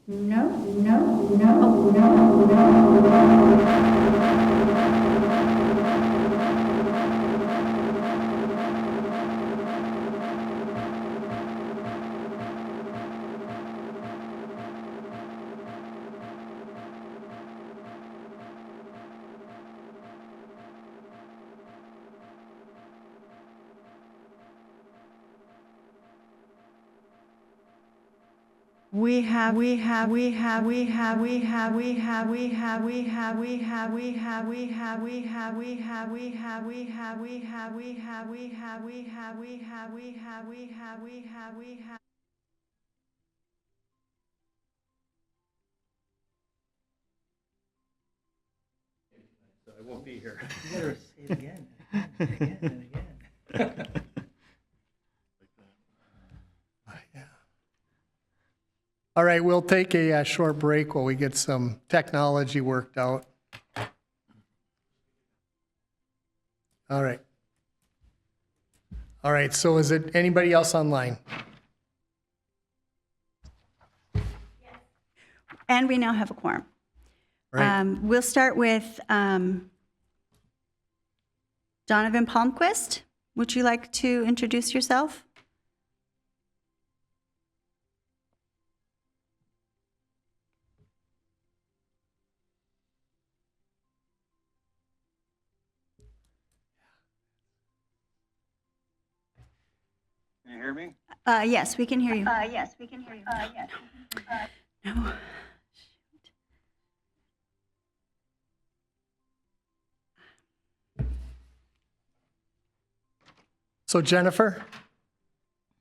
I won't be here. You better say it again and again and again. Yeah. All right, we'll take a short break while we get some technology worked out. All right. All right, so is it anybody else online? And we now have a quorum. Right. We'll start with Donovan Palmquist. Would you like to introduce yourself? Can you hear me? Yes, we can hear you. Yes, we can hear you. Yes. No. So Jennifer?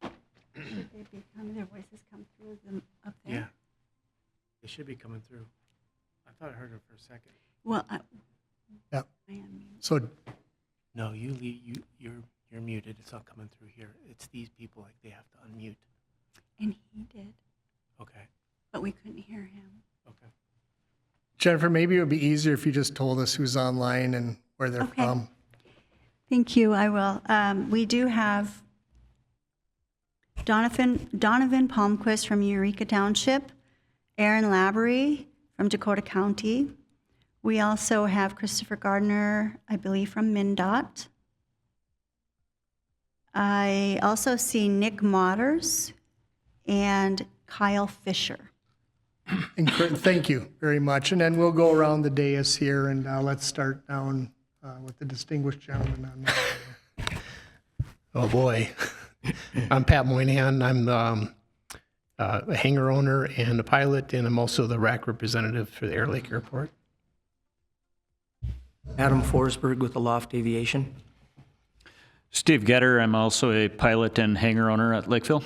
Their voices come through them up there. Yeah. They should be coming through. I thought I heard her for a second. Well, Yeah. I am. So, No, you're muted. It's not coming through here. It's these people, like they have to unmute. And he did, Okay. but we couldn't hear him. Okay. Jennifer, maybe it would be easier if you just told us who's online and where they're Okay. from. Thank you, I will. We do have Donovan Palmquist from Eureka Township, Aaron Labrie from Dakota County. We also have Christopher Gardner, I believe, from MnDOT. I also see Nick Motters and Kyle Fisher. And thank you very much. And then we'll go around the dais here and let's start down with the distinguished gentleman on that. Oh, boy. I'm Pat Moynihan. I'm a hangar owner and a pilot, and I'm also the RAC representative for the Airlake Airport. Adam Forsberg with Aloft Aviation. Steve Getter, I'm also a pilot and hangar owner at Lakeville.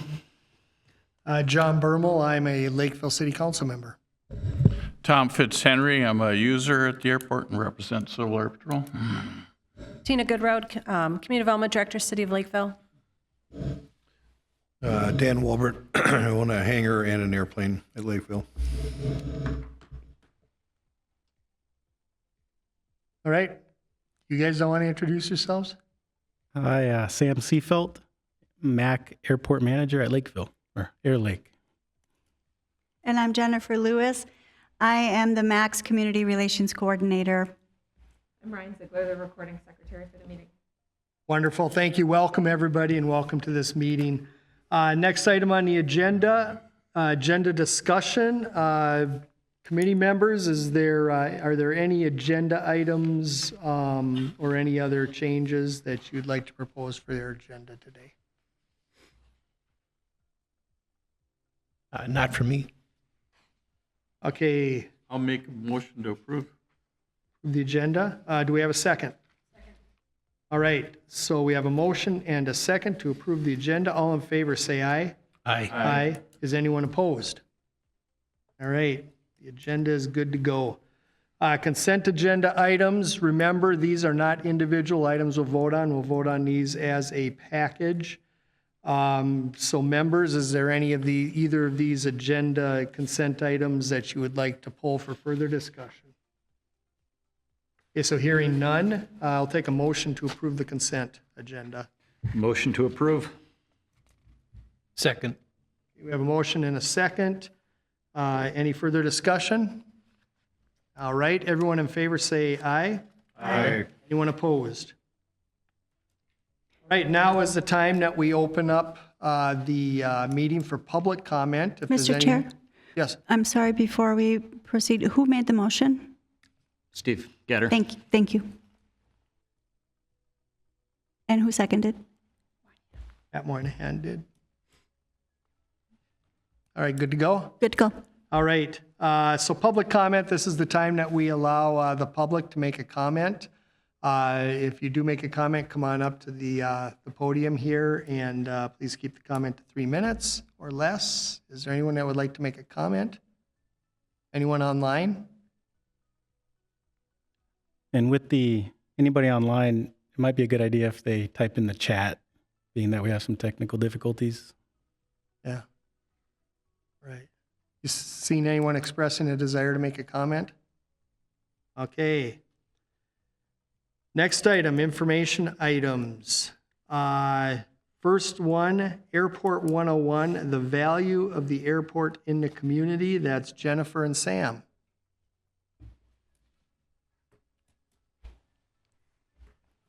John Bermel, I'm a Lakeville City Council member. Tom Fitzhenry, I'm a user at the airport and represent Civil Air Patrol. Tina Goodroad, Community Development Director, City of Lakeville. Dan Walbert, I own a hangar and an airplane at Lakeville. All right. You guys don't want to introduce yourselves? Hi, Sam Seafelt, MAC Airport Manager at Lakeville, or Airlake. And I'm Jennifer Lewis. I am the MAX Community Relations Coordinator. I'm Ryan Ziegler, the Recording Secretary for the meeting. Wonderful. Thank you. Welcome, everybody, and welcome to this meeting. Next item on the agenda, agenda discussion. Committee members, are there any agenda items or any other changes that you'd like to propose for your agenda today? Not for me. Okay, I'll make a motion to approve. the agenda. Do we have a second? Second. All right, so we have a motion and a second to approve the agenda. All in favor, say aye. Aye. Aye. Is anyone opposed? All right, the agenda is good to go. Consent agenda items, remember, these are not individual items we'll vote on. We'll vote on these as a package. So members, is there any of either of these agenda consent items that you would like to pull for further discussion? Okay, so hearing none, I'll take a motion to approve the consent agenda. Motion to approve. Second. We have a motion and a second. Any further discussion? All right, everyone in favor say aye. Aye. Anyone opposed? Right, now is the time that we open up the meeting for public comment. If there's Mr. any- Chair, Yes. I'm sorry, before we proceed, who made the motion? Steve Getter. Thank you. And who seconded? Pat Moynihan did. All right, good to go? Good to go. All right, so public comment, this is the time that we allow the public to make a comment. If you do make a comment, come on up to the podium here, and please keep the comment to 3 minutes or less. Is there anyone that would like to make a comment? Anyone online? And with anybody online, it might be a good idea if they type in the chat, being that we have some technical difficulties. Yeah. Right. You seen anyone expressing a desire to make a comment? Okay. Next item, information items. First one, Airport 101, the value of the airport in the community. That's Jennifer and Sam.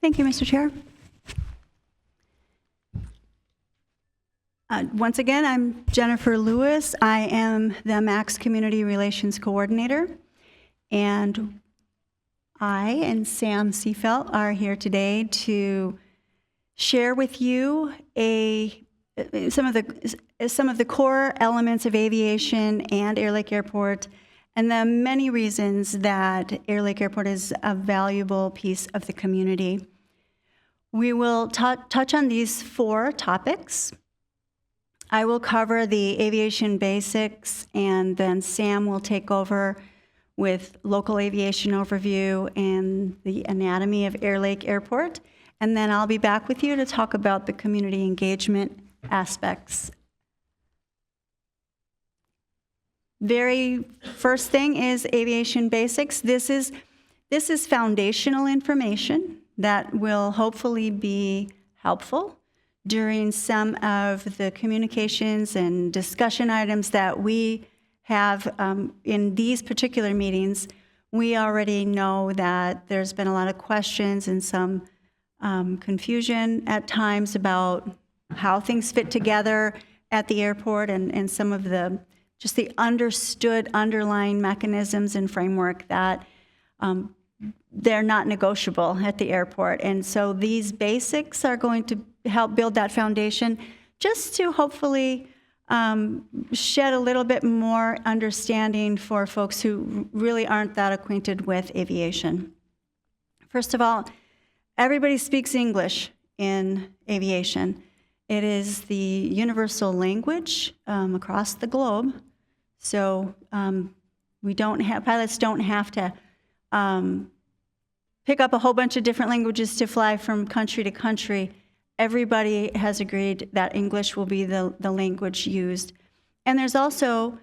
Thank you, Mr. Chair. Once again, I'm Jennifer Lewis. I am the MAX Community Relations Coordinator, and I and Sam Seafelt are here today to share with you some of the core elements of aviation and Airlake Airport, and the many reasons that Airlake Airport is a valuable piece of the community. We will touch on these 4 topics. I will cover the aviation basics, and then Sam will take over with local aviation overview and the anatomy of Airlake Airport. And then I'll be back with you to talk about the community engagement aspects. Very first thing is aviation basics. This is foundational information that will hopefully be helpful during some of the communications and discussion items that we have in these particular meetings. We already know that there's been a lot of questions and some confusion at times about how things fit together at the airport and some of the understood underlying mechanisms and framework that they're not negotiable at the airport. And so these basics are going to help build that foundation just to hopefully shed a little bit more understanding for folks who really aren't that acquainted with aviation. First of all, everybody speaks English in aviation. It is the universal language across the globe. So pilots don't have to pick up a whole bunch of different languages to fly from country to country. Everybody has agreed that English will be the language used. And there's also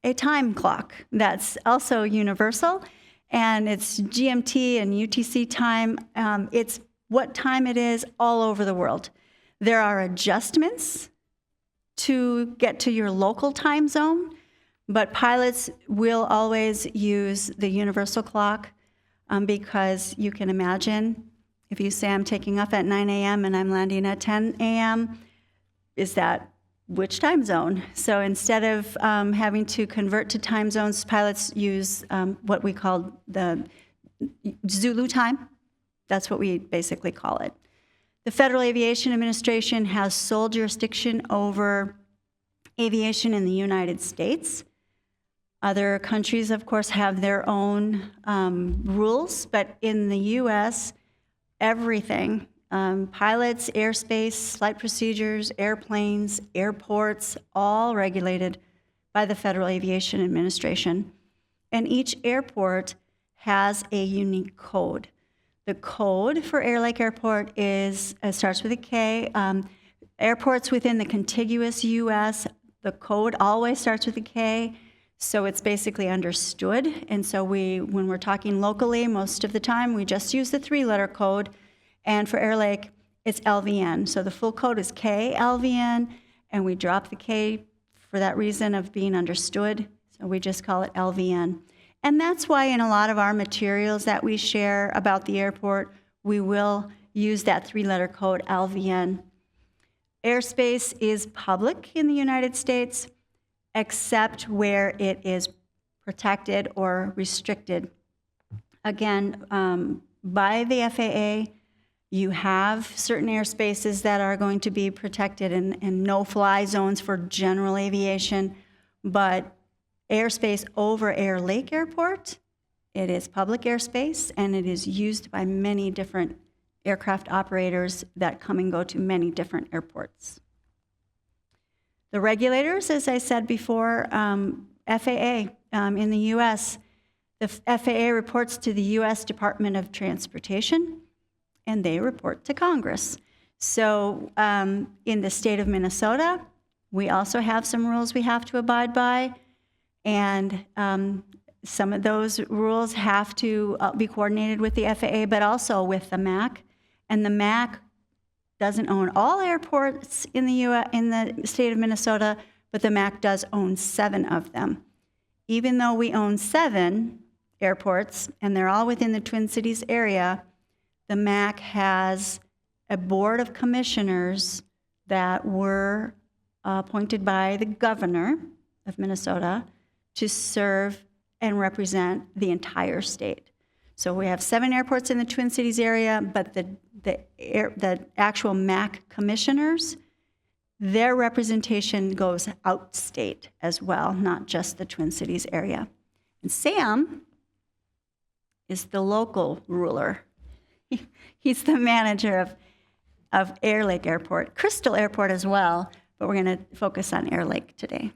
a time clock that's also universal, and it's GMT and UTC time. It's what time it is all over the world. There are adjustments to get to your local time zone, but pilots will always use the universal clock because you can imagine if you say I'm taking off at 9 a.m. and I'm landing at 10 a.m., is that which time zone? So instead of having to convert to time zones, pilots use what we call the Zulu time. That's what we basically call it. The Federal Aviation Administration has sole jurisdiction over aviation in the United States. Other countries, of course, have their own rules, but in the U.S., everything, pilots, airspace, flight procedures, airplanes, airports, all regulated by the Federal Aviation Administration. And each airport has a unique code. The code for Airlake Airport starts with a K. Airports within the contiguous U.S., the code always starts with a K. So it's basically understood. And so when we're talking locally, most of the time, we just use the 3-letter code. And for Airlake, it's LVN. So the full code is KLVN, and we drop the K for that reason of being understood. So we just call it LVN. And that's why in a lot of our materials that we share about the airport, we will use that three-letter code, LVN. Airspace is public in the United States, except where it is protected or restricted. Again, by the FAA, you have certain airspaces that are going to be protected and no-fly zones for general aviation, but airspace over Airlake Airport, it is public airspace, and it is used by many different aircraft operators that come and go to many different airports. The regulators, as I said before, FAA in the U.S., the FAA reports to the U.S. Department of Transportation, and they report to Congress. So in the state of Minnesota, we also have some rules we have to abide by, and some of those rules have to be coordinated with the FAA, but also with the MAC. And the MAC doesn't own all airports in the in the state of Minnesota, but the MAC does own 7 of them. Even though we own 7 airports, and they're all within the Twin Cities area, the MAC has a board of commissioners that were appointed by the governor of Minnesota to serve and represent the entire state. So we have 7 airports in the Twin Cities area, but the actual MAC commissioners, their representation goes outstate as well, not just the Twin Cities area. And Sam is the local ruler. He's the manager of Airlake Airport, Crystal Airport as well, but we're going to focus on Airlake today.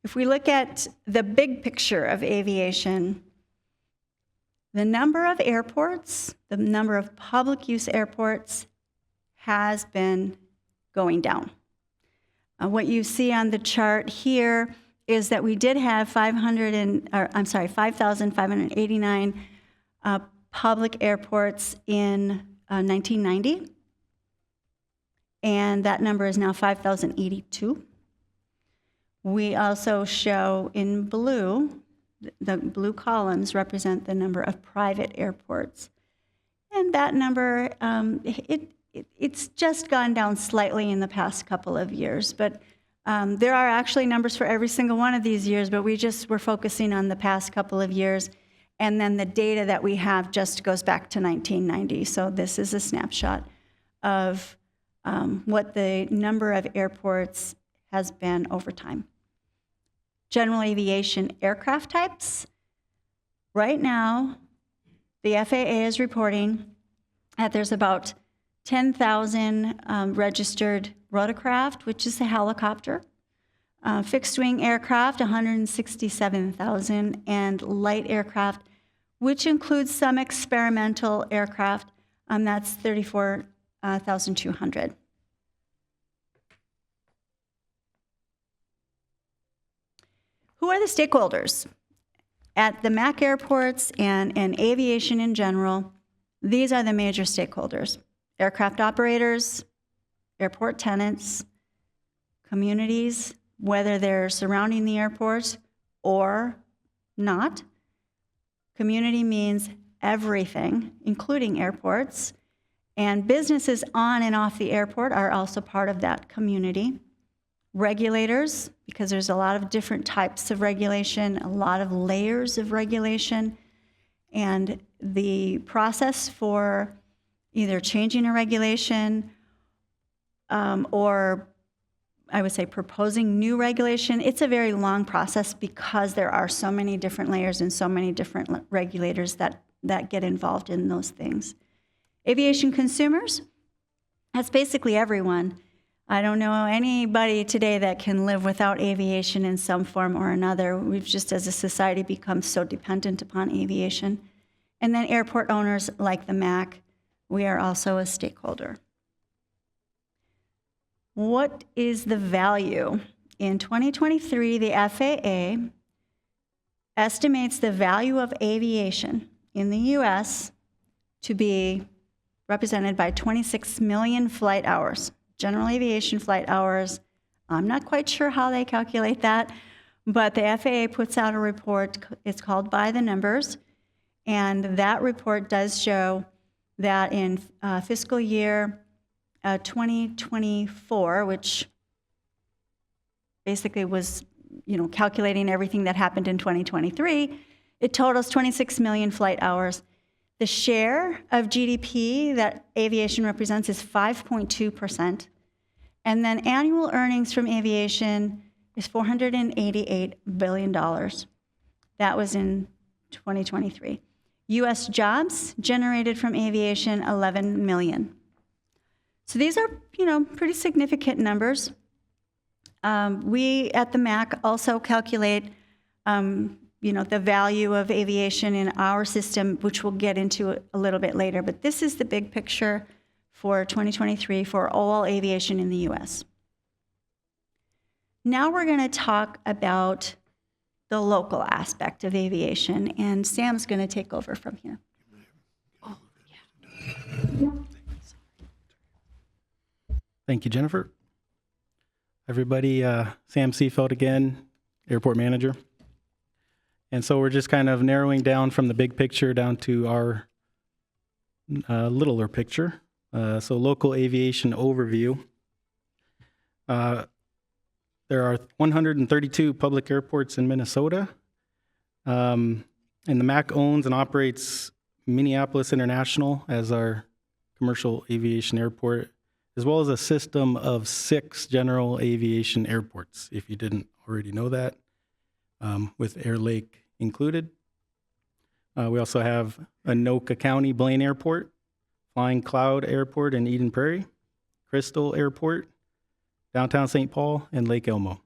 If we look at the big picture of aviation, the number of airports, the number of public use airports has been going down. What you see on the chart here is that we did have 5,589 public airports in 1990, and that number is now 5,082. We also show in blue, the blue columns represent the number of private airports. And that number, it's just gone down slightly in the past couple of years, but there are actually numbers for every single one of these years, but we're focusing on the past couple of years. And then the data that we have just goes back to 1990. So this is a snapshot of what the number of airports has been over time. General aviation aircraft types. Right now, the FAA is reporting that there's about 10,000 registered rotorcraft, which is a helicopter, fixed-wing aircraft, 167,000, and light aircraft, which includes some experimental aircraft, that's 34,200. Who are the stakeholders? At the MAC airports and aviation in general, these are the major stakeholders: aircraft operators, airport tenants, communities, whether they're surrounding the airport or not. Community means everything, including airports, and businesses on and off the airport are also part of that community. Regulators, because there's a lot of different types of regulation, a lot of layers of regulation, and the process for either changing a regulation or I would say proposing new regulation, it's a very long process because there are so many different layers and so many different regulators that get involved in those things. Aviation consumers, that's basically everyone. I don't know anybody today that can live without aviation in some form or another. We've just, as a society, become so dependent upon aviation. And then airport owners like the MAC, we are also a stakeholder. What is the value? In 2023, the FAA estimates the value of aviation in the U.S. to be represented by 26 million flight hours, general aviation flight hours I'm not quite sure how they calculate that, but the FAA puts out a report. It's called By the Numbers, and that report does show that in fiscal year 2024, which basically was, calculating everything that happened in 2023, it totals 26 million flight hours. The share of GDP that aviation represents is 5.2%. And then annual earnings from aviation is $488 billion. That was in 2023. U.S. jobs generated from aviation, 11 million. So these are, pretty significant numbers. We at the MAC also calculate, the value of aviation in our system, which we'll get into a little bit later. But this is the big picture for 2023 for all aviation in the U.S. Now we're going to talk about the local aspect of aviation, and Sam's going to take over from here. Thank you, Jennifer. Everybody, Sam Seafeld again, airport manager. And so we're just kind of narrowing down from the big picture down to our littler picture. So local aviation overview. There are 132 public airports in Minnesota. And the MAC owns and operates Minneapolis International as our commercial aviation airport, as well as a system of 6 general aviation airports, if you didn't already know that, with Airlake included. We also have Anoka County Blaine Airport, Flying Cloud Airport in Eden Prairie, Crystal Airport, downtown St. Paul, and Lake Elmo.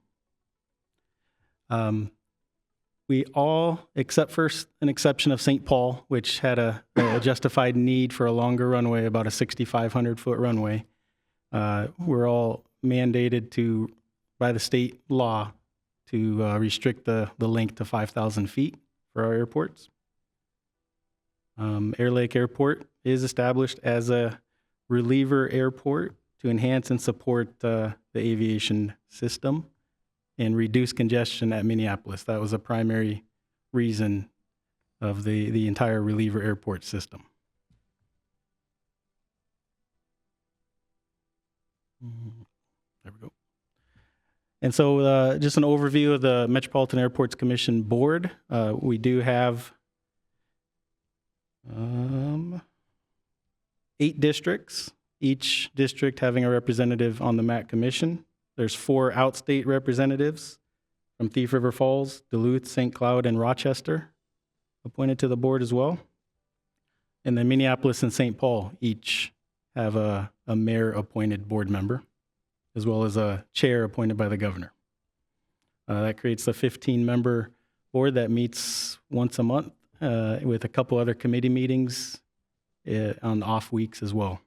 We all, except for an exception of St. Paul, which had a justified need for a longer runway, about a 6,500-foot runway, we're all mandated by the state law to restrict the length to 5,000 feet for our airports. Airlake Airport is established as a reliever airport to enhance and support the aviation system and reduce congestion at Minneapolis. That was a primary reason of the entire reliever airport system. There we go. And so just an overview of the Metropolitan Airports Commission Board. We do have 8 districts, each district having a representative on the MAC Commission. There's 4 outstate representatives from Thief River Falls, Duluth, St. Cloud, and Rochester appointed to the board as well. And then Minneapolis and St. Paul each have a mayor-appointed board member, as well as a chair appointed by the governor. That creates a 15-member board that meets once a month with a couple other committee meetings on off weeks as well.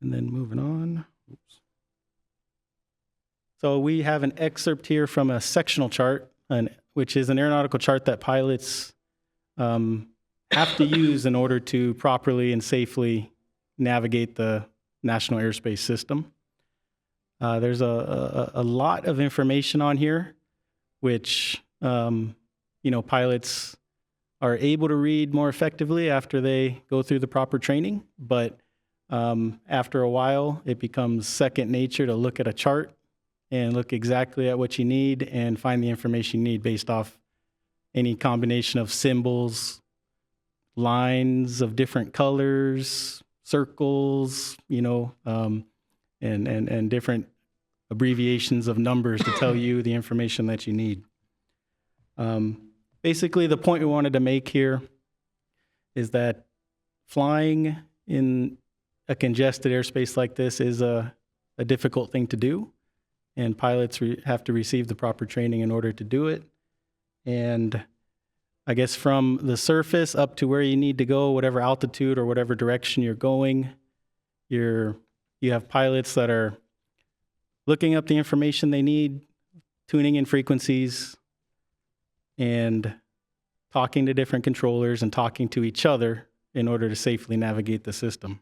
And then moving on. Oops. So we have an excerpt here from a sectional chart, which is an aeronautical chart that pilots have to use in order to properly and safely navigate the national airspace system. There's a lot of information on here, which pilots are able to read more effectively after they go through the proper training. But after a while, it becomes second nature to look at a chart and look exactly at what you need and find the information you need based off any combination of symbols, lines of different colors, circles, and different abbreviations of numbers to tell you the information that you need. Basically, the point we wanted to make here is that flying in a congested airspace like this is a difficult thing to do, and pilots have to receive the proper training in order to do it. And I guess from the surface up to where you need to go, whatever altitude or whatever direction you're going, you have pilots that are looking up the information they need, tuning in frequencies, and talking to different controllers and talking to each other in order to safely navigate the system.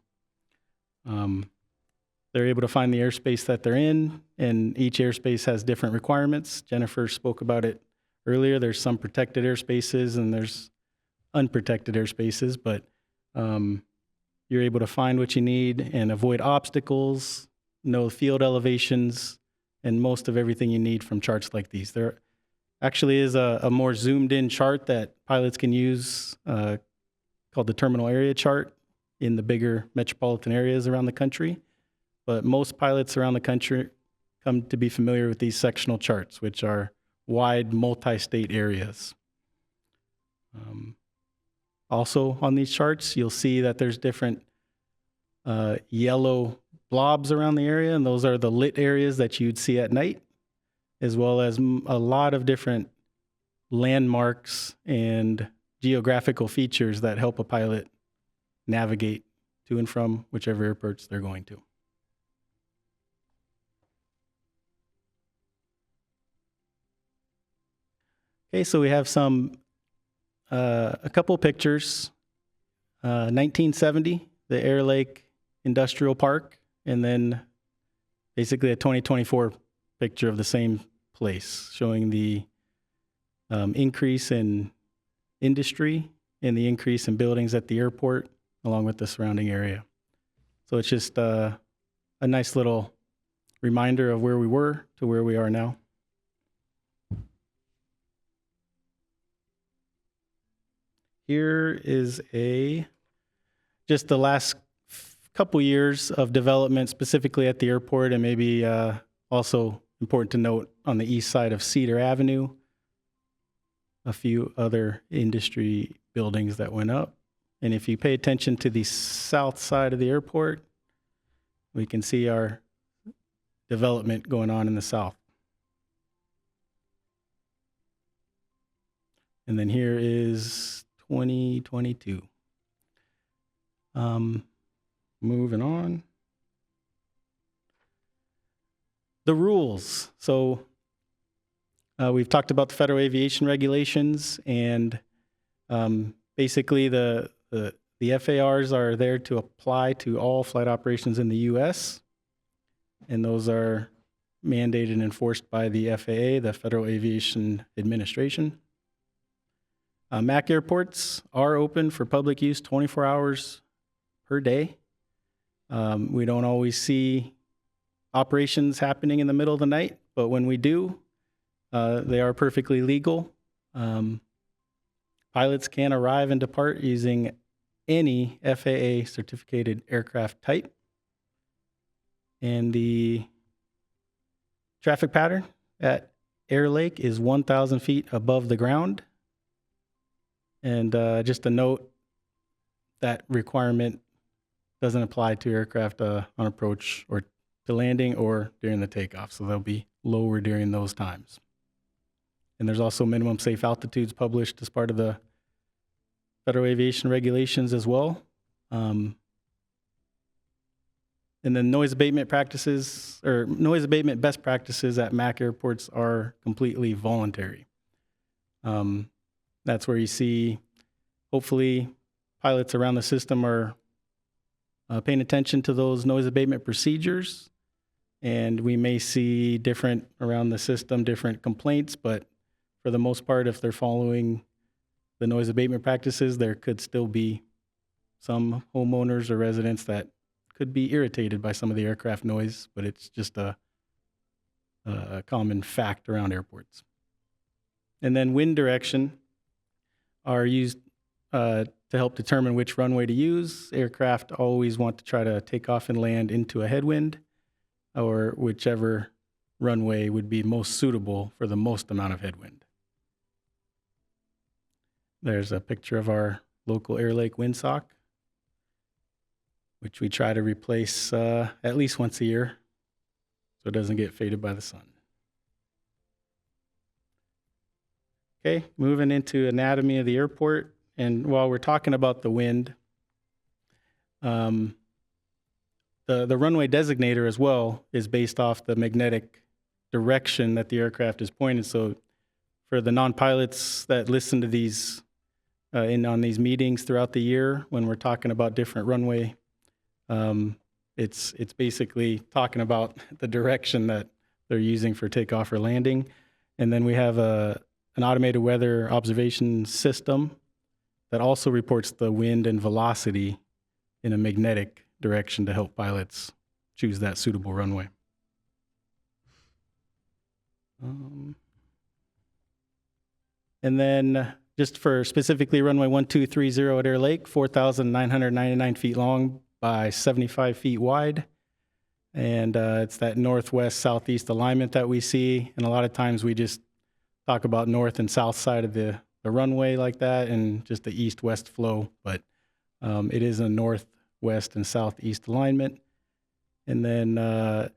they're able to find the airspace that they're in, and each airspace has different requirements. Jennifer spoke about it earlier. There's some protected airspaces and there's unprotected airspaces, but you're able to find what you need and avoid obstacles, know field elevations, and most of everything you need from charts like these. There actually is a more zoomed in chart that pilots can use called the terminal area chart in the bigger metropolitan areas around the country. But most pilots around the country come to be familiar with these sectional charts, which are wide multi-state areas. Also on these charts, you'll see that there's different yellow blobs around the area, and those are the lit areas that you'd see at night, as well as a lot of different landmarks and geographical features that help a pilot navigate to and from whichever airports they're going to. Okay, so we have a couple pictures. 1970, the Airlake Industrial Park, and then basically a 2024 picture of the same place, showing the increase in industry and the increase in buildings at the airport, along with the surrounding area. So it's just a nice little reminder of where we were to where we are now. Here is just the last couple years of development specifically at the airport, and maybe also important to note on the east side of Cedar Avenue, a few other industry buildings that went up. And if you pay attention to the south side of the airport, we can see our development going on in the south. And then here is 2022. Moving on. The rules. So we've talked about the federal aviation regulations, and basically the FARs are there to apply to all flight operations in the U.S., and those are mandated and enforced by the FAA, the Federal Aviation Administration. MAC airports are open for public use 24 hours per day. We don't always see operations happening in the middle of the night, but when we do, they are perfectly legal. Pilots can arrive and depart using any FAA certificated aircraft type. And the traffic pattern at Airlake is 1,000 feet above the ground. And just a note, that requirement doesn't apply to aircraft on approach or to landing or during the takeoff. So they'll be lower during those times. And there's also minimum safe altitudes published as part of the Federal Aviation regulations as well. And then noise abatement practices or noise abatement best practices at MAC airports are completely voluntary. That's where you see, hopefully, pilots around the system are paying attention to those noise abatement procedures. And we may see different around the system, different complaints, but for the most part, if they're following the noise abatement practices, there could still be some homeowners or residents that could be irritated by some of the aircraft noise, but it's just a common fact around airports. And then wind direction are used to help determine which runway to use. Aircraft always want to try to take off and land into a headwind, or whichever runway would be most suitable for the most amount of headwind. There's a picture of our local Airlake windsock, which we try to replace at least once a year so it doesn't get faded by the sun. Okay, moving into anatomy of the airport. And while we're talking about the wind, the runway designator as well is based off the magnetic direction that the aircraft is pointed. So for the non-pilots that listen to these on these meetings throughout the year, when we're talking about different runway, It's basically talking about the direction that they're using for takeoff or landing. And then we have an automated weather observation system that also reports the wind and velocity in a magnetic direction to help pilots choose that suitable runway. And then just for specifically runway 1230 at Airlake, 4,999 feet long by 75 feet wide. And it's that northwest-southeast alignment that we see. And a lot of times we just talk about north and south side of the runway like that and just the east-west flow. But it is a northwest and southeast alignment. And then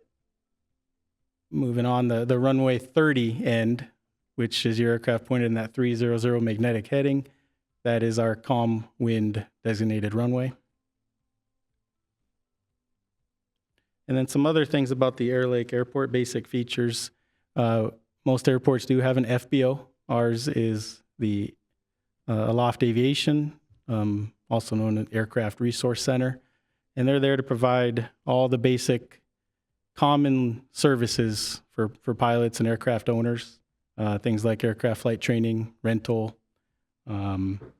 moving on, the runway 30 end, which is your aircraft pointed in that 300 magnetic heading, that is our calm wind designated runway. And then some other things about the Airlake Airport, basic features. Most airports do have an FBO. Ours is the Aloft Aviation, also known as Aircraft Resource Center. And they're there to provide all the basic common services for pilots and aircraft owners. Things like aircraft flight training, rental,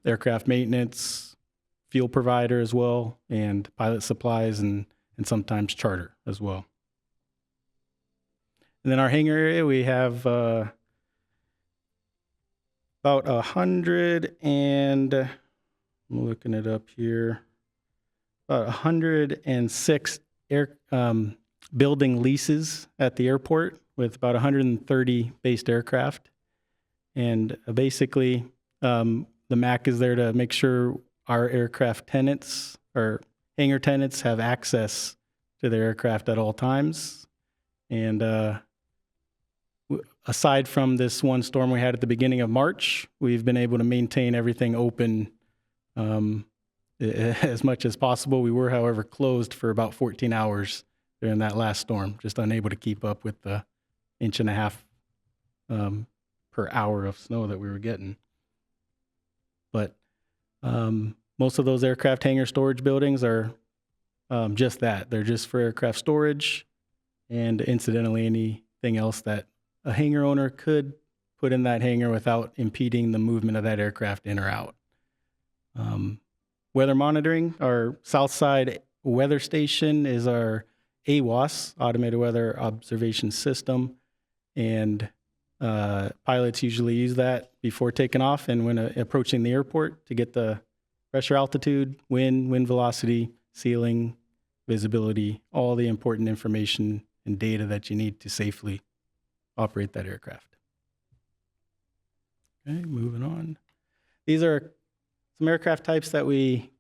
aircraft maintenance, fuel provider as well, and pilot supplies and sometimes charter as well. And then our hangar area, we have about 100 and, I'm looking it up here, about 106 building leases at the airport with about 130 based aircraft. And basically, the MAC is there to make sure our aircraft tenants or hangar tenants have access to their aircraft at all times. And aside from this one storm we had at the beginning of March, we've been able to maintain everything open as much as possible. We were, however, closed for about 14 hours during that last storm, just unable to keep up with the 1.5 inches per hour of snow that we were getting. But most of those aircraft hangar storage buildings are just that. They're just for aircraft storage and incidentally anything else that a hangar owner could put in that hangar without impeding the movement of that aircraft in or out. Weather monitoring, our south side weather station is our AWOS, Automated Weather Observation System, and pilots usually use that before taking off and when approaching the airport to get the pressure, altitude, wind velocity, ceiling, visibility, all the important information and data that you need to safely operate that aircraft. Okay, moving on. These are some aircraft types that we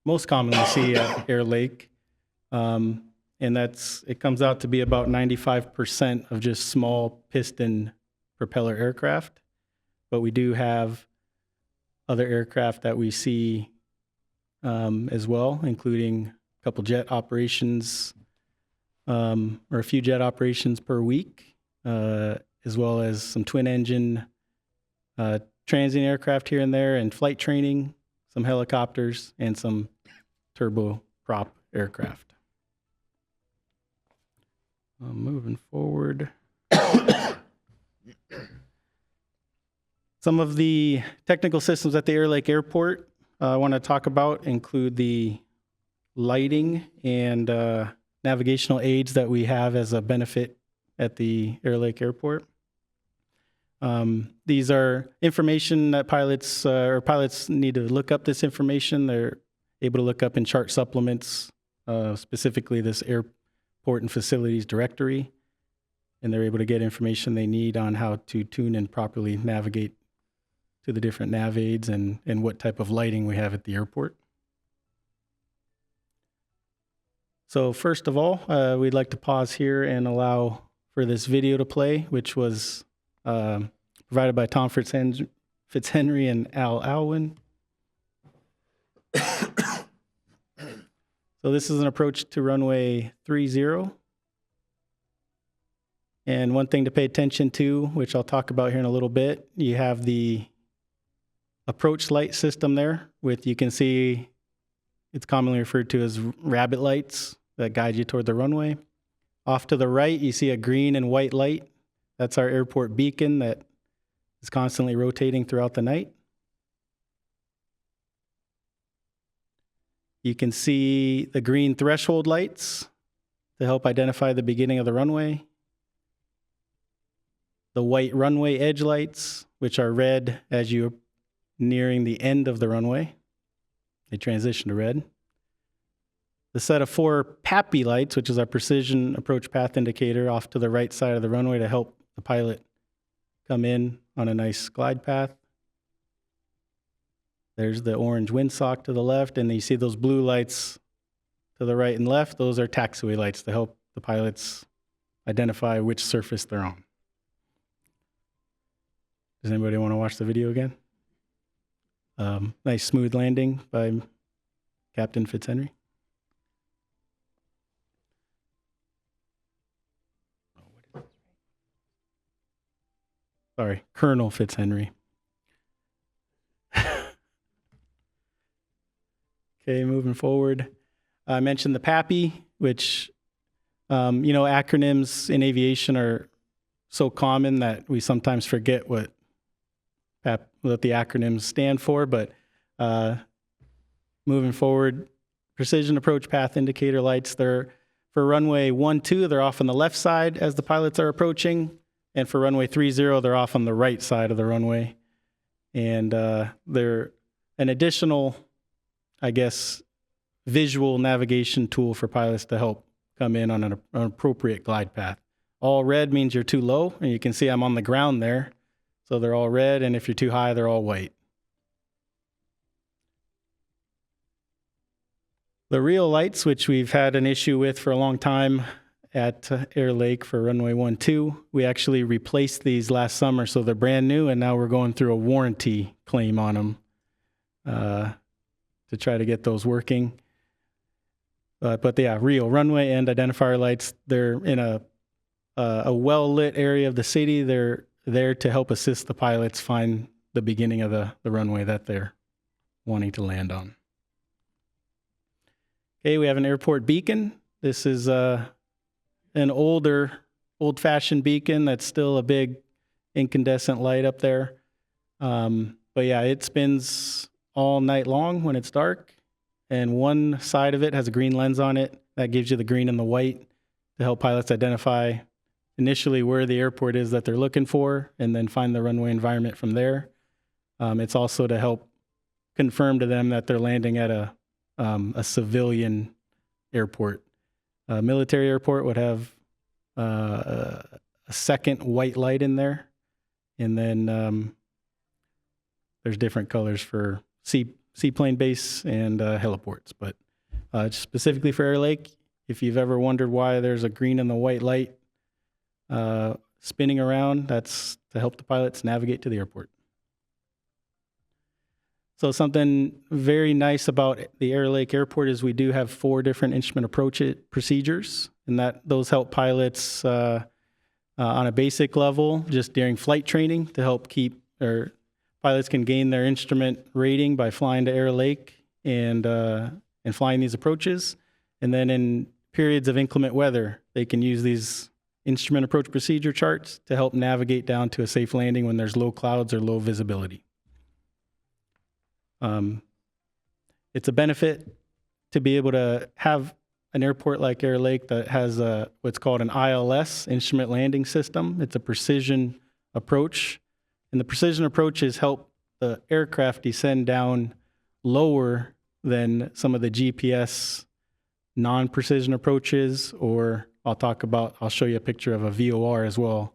most commonly see at Airlake. And it comes out to be about 95% of just small piston propeller aircraft. But we do have other aircraft that we see as well, including a couple jet operations, or a few jet operations per week, as well as some twin engine transient aircraft here and there, and flight training, some helicopters, and some turboprop aircraft. Moving forward. Some of the technical systems at the Airlake Airport I want to talk about include the lighting and navigational aids that we have as a benefit at the Airlake Airport. These are information that pilots need to look up this information. They're able to look up in chart supplements, specifically this airport and facilities directory, and they're able to get information they need on how to tune and properly navigate to the different nav aids and what type of lighting we have at the airport. So first of all, we'd like to pause here and allow for this video to play, which was provided by Tom Fitzhenry and Al Alwyn. So this is an approach to runway 30. And one thing to pay attention to, which I'll talk about here in a little bit, you have the approach light system there with, you can see It's commonly referred to as rabbit lights that guide you toward the runway. Off to the right, you see a green and white light. That's our airport beacon that is constantly rotating throughout the night. You can see the green threshold lights to help identify the beginning of the runway. The white runway edge lights, which are red as you're nearing the end of the runway. They transition to red. The set of 4 PAPI lights, which is our precision approach path indicator, off to the right side of the runway to help the pilot come in on a nice glide path. There's the orange windsock to the left, and you see those blue lights to the right and left. Those are taxiway lights to help the pilots identify which surface they're on. Does anybody want to watch the video again? Nice smooth landing by Captain Fitzhenry. Sorry, Colonel Fitzhenry. Okay, moving forward. I mentioned the PAPI, which, acronyms in aviation are so common that we sometimes forget what the acronyms stand for. But moving forward, precision approach path indicator lights, they're for runway 12, they're off on the left side as the pilots are approaching. And for runway 30, they're off on the right side of the runway. And they're an additional, visual navigation tool for pilots to help come in on an appropriate glide path. All red means you're too low, and you can see I'm on the ground there. So they're all red, and if you're too high, they're all white. The real lights, which we've had an issue with for a long time at Airlake for runway 12, we actually replaced these last summer, so they're brand new, and now we're going through a warranty claim on them to try to get those working. But yeah, real runway and identifier lights, they're in a well-lit area of the city. They're there to help assist the pilots find the beginning of the runway that they're wanting to land on. Okay, we have an airport beacon. This is an old-fashioned beacon that's still a big incandescent light up there. But yeah, it spins all night long when it's dark. And one side of it has a green lens on it. That gives you the green and the white to help pilots identify initially where the airport is that they're looking for, and then find the runway environment from there. It's also to help confirm to them that they're landing at a civilian airport. A military airport would have a second white light in there, and then there's different colors for seaplane base and heliports. But specifically for Airlake, if you've ever wondered why there's a green and the white light spinning around, that's to help the pilots navigate to the airport. So something very nice about the Airlake Airport is we do have 4 different instrument approach procedures, and those help pilots on a basic level just during flight training to help pilots can gain their instrument rating by flying to Airlake and flying these approaches. And then in periods of inclement weather, they can use these instrument approach procedure charts to help navigate down to a safe landing when there's low clouds or low visibility. It's a benefit to be able to have an airport like Airlake that has what's called an ILS, instrument landing system. It's a precision approach. And the precision approaches help the aircraft descend down lower than some of the GPS non-precision approaches, or I'll show you a picture of a VOR as well.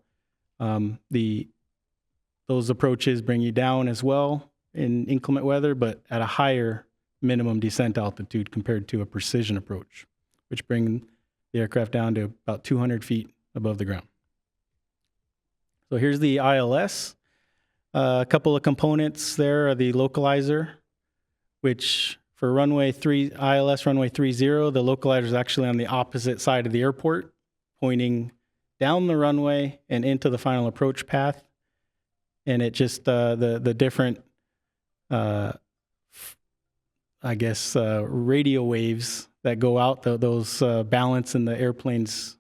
Those approaches bring you down as well in inclement weather, but at a higher minimum descent altitude compared to a precision approach, which bring the aircraft down to about 200 feet above the ground. So here's the ILS. A couple of components there are the localizer, which for runway 3, ILS runway 30, the localizer is actually on the opposite side of the airport, pointing down the runway and into the final approach path. And it just, the different I guess, radio waves that go out, those balance in the airplane's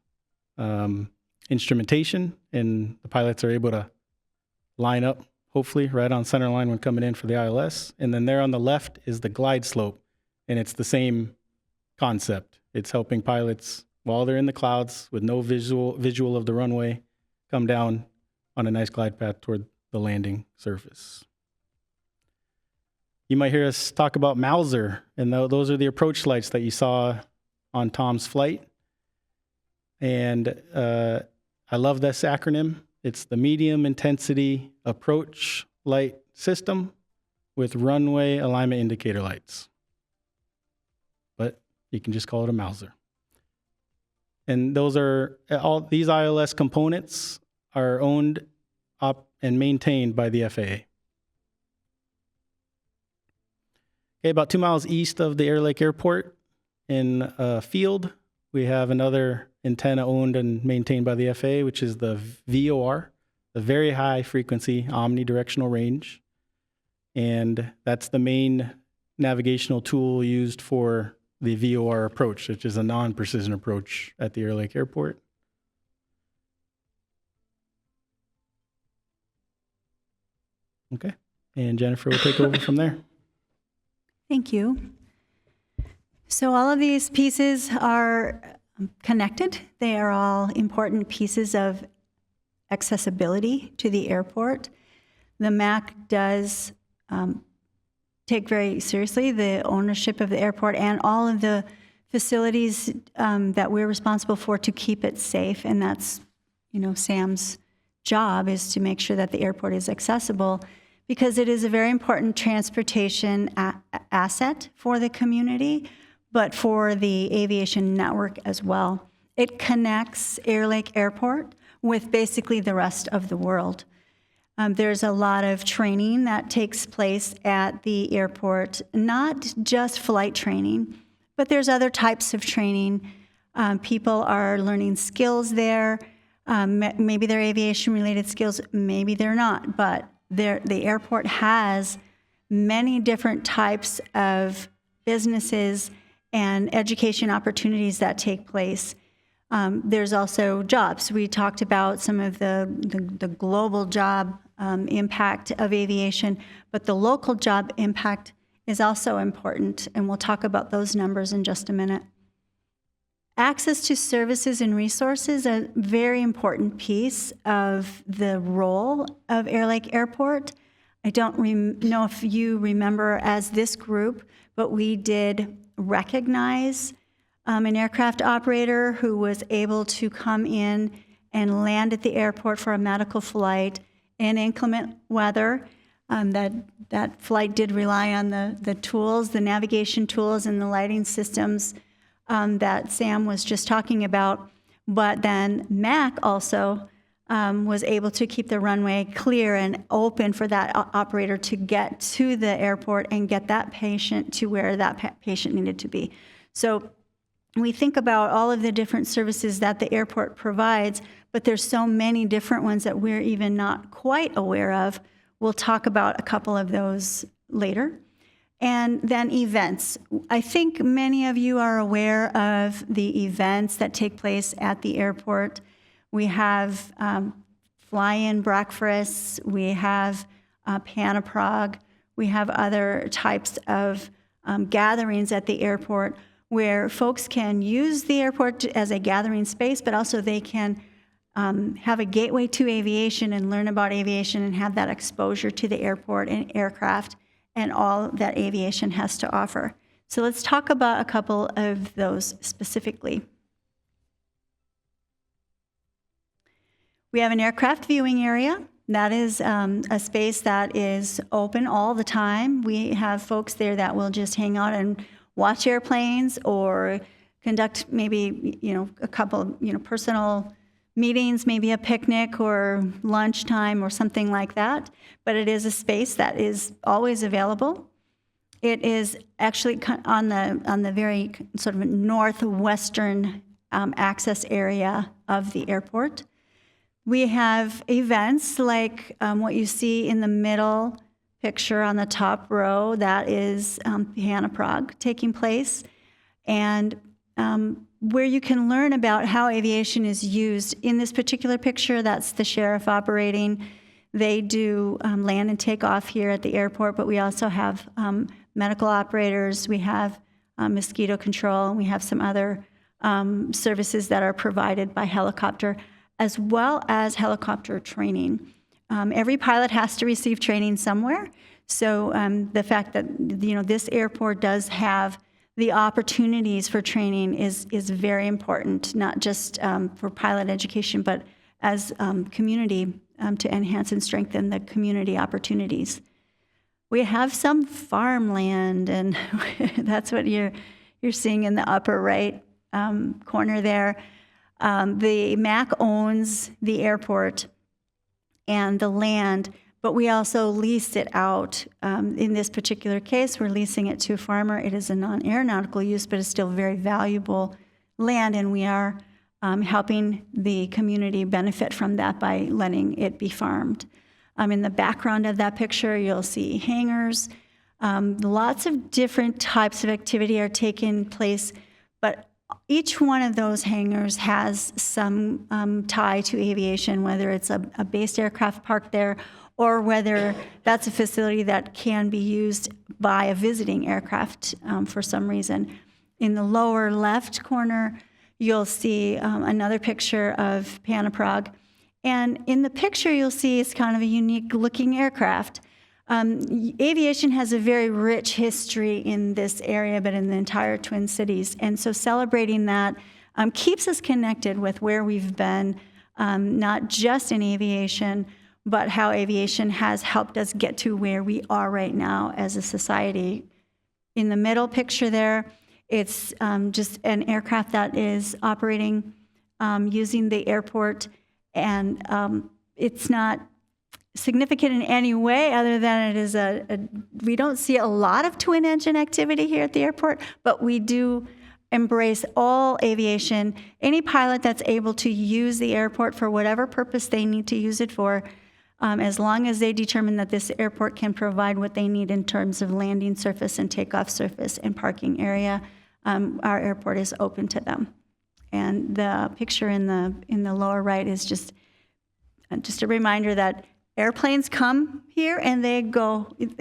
instrumentation, and the pilots are able to line up, hopefully, right on center line when coming in for the ILS. And then there on the left is the glide slope, and it's the same concept. It's helping pilots, while they're in the clouds with no visual of the runway, come down on a nice glide path toward the landing surface. You might hear us talk about Mauser, and those are the approach lights that you saw on Tom's flight. And I love this acronym. It's the Medium Intensity Approach Light System with Runway Alignment Indicator Lights. But you can just call it a Mauser. And those are all these ILS components are owned up and maintained by the FAA. Okay, about 2 miles east of the Airlake Airport in a field, we have another antenna owned and maintained by the FAA, which is the VOR, the Very High Frequency Omnidirectional Range. And that's the main navigational tool used for the VOR approach, which is a non-precision approach at the Airlake Airport. Okay, and Jennifer will take over from there. Thank you. So all of these pieces are connected. They are all important pieces of accessibility to the airport. The MAC does take very seriously the ownership of the airport and all of the facilities that we're responsible for to keep it safe. And that's, Sam's job is to make sure that the airport is accessible, because it is a very important transportation asset for the community, but for the aviation network as well. It connects Airlake Airport with basically the rest of the world. There's a lot of training that takes place at the airport, not just flight training, but there's other types of training. People are learning skills there. Maybe they're aviation-related skills, maybe they're not, but the airport has many different types of businesses and education opportunities that take place. There's also jobs. We talked about some of the global job impact of aviation, but the local job impact is also important, and we'll talk about those numbers in just a minute. Access to services and resources, a very important piece of the role of Airlake Airport. I don't know if you remember as this group, but we did recognize an aircraft operator who was able to come in and land at the airport for a medical flight in inclement weather. That flight did rely on the tools, the navigation tools and the lighting systems that Sam was just talking about. But then MAC also was able to keep the runway clear and open for that operator to get to the airport and get that patient to where that patient needed to be. So we think about all of the different services that the airport provides, but there's so many different ones that we're even not quite aware of. We'll talk about a couple of those later. And then events. I think many of you are aware of the events that take place at the airport. We have fly-in breakfasts, we have Panaprog, we have other types of gatherings at the airport where folks can use the airport as a gathering space, but also they can have a gateway to aviation and learn about aviation and have that exposure to the airport and aircraft and all that aviation has to offer. So let's talk about a couple of those specifically. We have an aircraft viewing area. That is a space that is open all the time. We have folks there that will just hang out and watch airplanes or conduct maybe, a couple, personal meetings, maybe a picnic or lunchtime or something like that. But it is a space that is always available. It is actually on the very sort of northwestern access area of the airport. We have events like what you see in the middle picture on the top row, that is Hannah Prague taking place. And where you can learn about how aviation is used. In this particular picture, that's the sheriff operating. They do land and take off here at the airport, but we also have medical operators, we have mosquito control, and we have some other services that are provided by helicopter, as well as helicopter training. Every pilot has to receive training somewhere, so the fact that this airport does have the opportunities for training is very important, not just for pilot education, but as community to enhance and strengthen the community opportunities. We have some farmland, and that's what you're seeing in the upper right corner there. The MAC owns the airport and the land, but we also lease it out. In this particular case, we're leasing it to a farmer. It is a non-aeronautical use, but it's still very valuable land, and we are helping the community benefit from that by letting it be farmed. In the background of that picture, you'll see hangars. Lots of different types of activity are taking place, but each one of those hangars has some tie to aviation, whether it's a based aircraft parked there or whether that's a facility that can be used by a visiting aircraft for some reason. In the lower left corner, you'll see another picture of Hannah Prague. And in the picture, you'll see it's kind of a unique looking aircraft. Aviation has a very rich history in this area, but in the entire Twin Cities. And so celebrating that keeps us connected with where we've been, not just in aviation, but how aviation has helped us get to where we are right now as a society. In the middle picture there, it's just an aircraft that is operating using the airport, and it's not significant in any way other than it is we don't see a lot of twin engine activity here at the airport, but we do embrace all aviation. Any pilot that's able to use the airport for whatever purpose they need to use it for, as long as they determine that this airport can provide what they need in terms of landing surface and takeoff surface and parking area, our airport is open to them. And the picture in the lower right is just a reminder that airplanes come here and they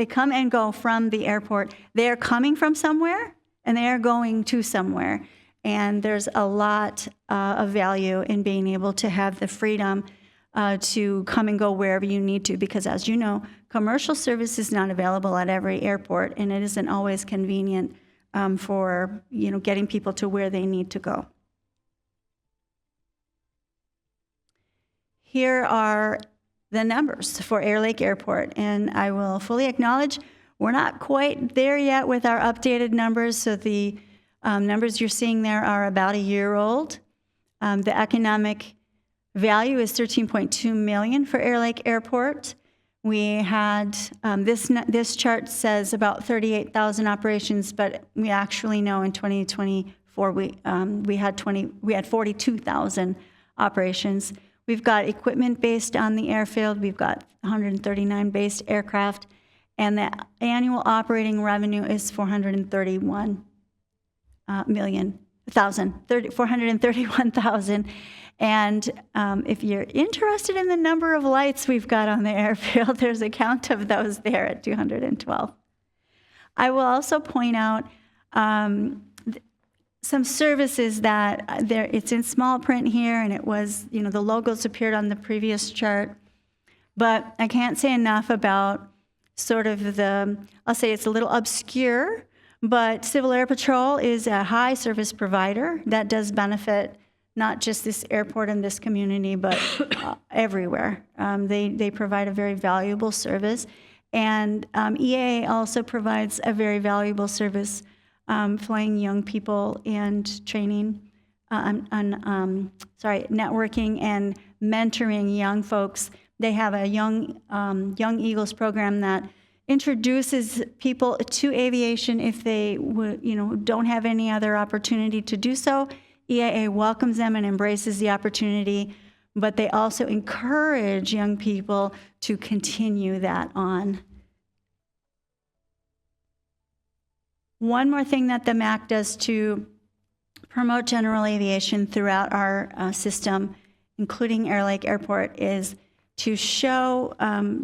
come and go from the airport. They are coming from somewhere and they are going to somewhere. And there's a lot of value in being able to have the freedom to come and go wherever you need to, because as you know, commercial service is not available at every airport, and it isn't always convenient for getting people to where they need to go. Here are the numbers for Airlake Airport, and I will fully acknowledge we're not quite there yet with our updated numbers, so the numbers you're seeing there are about a year old. The economic value is $13.2 million for Airlake Airport. We had, this chart says about 38,000 operations, but we actually know in 2024 we had 42,000 operations. We've got equipment based on the airfield. We've got 139 based aircraft, and the annual operating revenue is $431,000. And if you're interested in the number of lights we've got on the airfield, there's a count of those there at 212. I will also point out some services that it's in small print here, and it was, the logos appeared on the previous chart, but I can't say enough about sort of I'll say it's a little obscure, but Civil Air Patrol is a high service provider that does benefit not just this airport and this community, but everywhere. They provide a very valuable service, and EAA also provides a very valuable service flying young people and training, networking and mentoring young folks. They have a Young Eagles program that introduces people to aviation if they don't have any other opportunity to do so. EAA welcomes them and embraces the opportunity, but they also encourage young people to continue that on. One more thing that the MAC does to promote general aviation throughout our system, including Airlake Airport, is to show,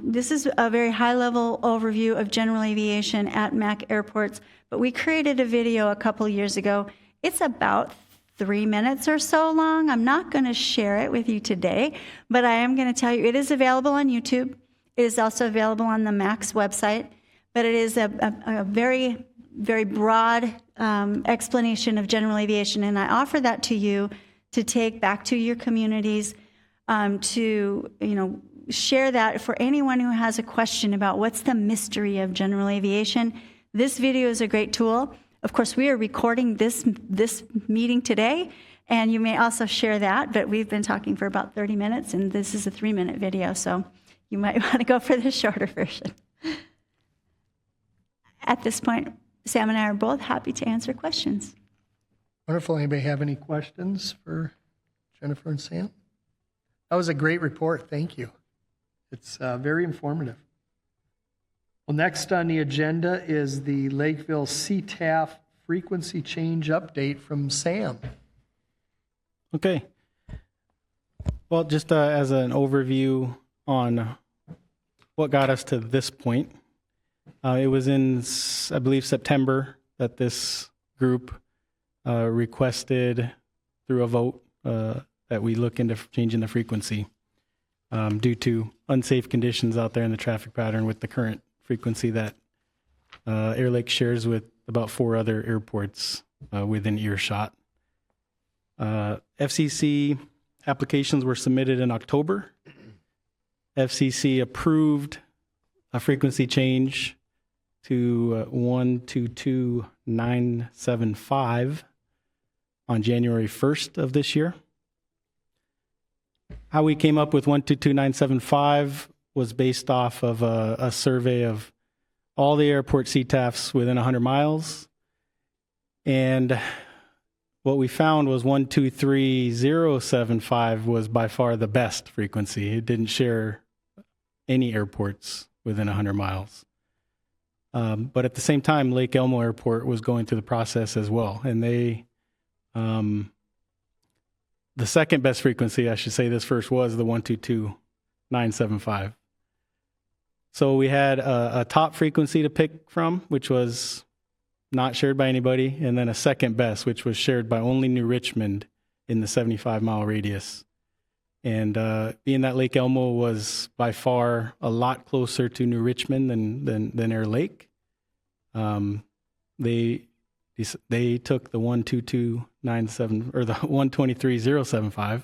this is a very high-level overview of general aviation at MAC airports, but we created a video a couple years ago. It's about 3 minutes or so long. I'm not going to share it with you today, but I am going to tell you it is available on YouTube. It is also available on the MAC's website, but it is a very, very broad explanation of general aviation, and I offer that to you to take back to your communities, to share that for anyone who has a question about what's the mystery of general aviation. This video is a great tool. Of course, we are recording this meeting today, and you may also share that, but we've been talking for about 30 minutes, and this is a 3-minute video, so you might want to go for the shorter version. At this point, Sam and I are both happy to answer questions. Wonderful. Anybody have any questions for Jennifer and Sam? That was a great report. Thank you. It's very informative. Well, next on the agenda is the Lakeville CTAF frequency change update from Sam. Okay. Well, just as an overview on what got us to this point, it was in, I believe, September that this group requested through a vote that we look into changing the frequency due to unsafe conditions out there in the traffic pattern with the current frequency that Airlake shares with about 4 other airports within earshot. FCC applications were submitted in October. FCC approved a frequency change to 122.975 on January 1st of this year. How we came up with 122.975 was based off of a survey of all the airport CTAFs within 100 miles. And what we found was 123.075 was by far the best frequency. It didn't share any airports within 100 miles. But at the same time, Lake Elmo Airport was going through the process as well. And they, the second best frequency, I should say this first, was the 122.975. So we had a top frequency to pick from, which was not shared by anybody, and then a second best, which was shared by only New Richmond in the 75-mile radius. And being that Lake Elmo was by far a lot closer to New Richmond than Airlake, they took the 122.97 or the 123.075,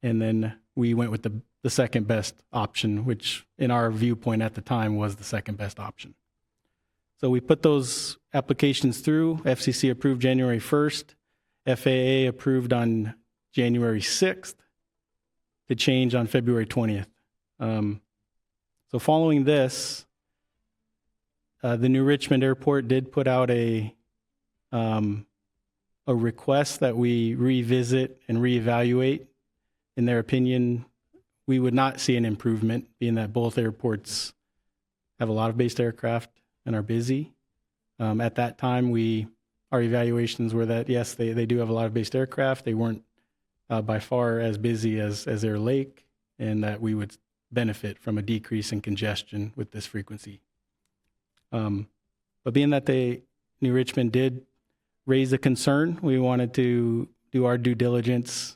and then we went with the second best option, which in our viewpoint at the time was the second best option. So we put those applications through. FCC approved January 1st. FAA approved on January 6th to change on February 20th. So following this, the New Richmond Airport did put out a request that we revisit and reevaluate. In their opinion, we would not see an improvement, being that both airports have a lot of based aircraft and are busy. At that time, our evaluations were that, yes, they do have a lot of based aircraft. They weren't by far as busy as Airlake, and that we would benefit from a decrease in congestion with this frequency. But being that New Richmond did raise a concern, we wanted to do our due diligence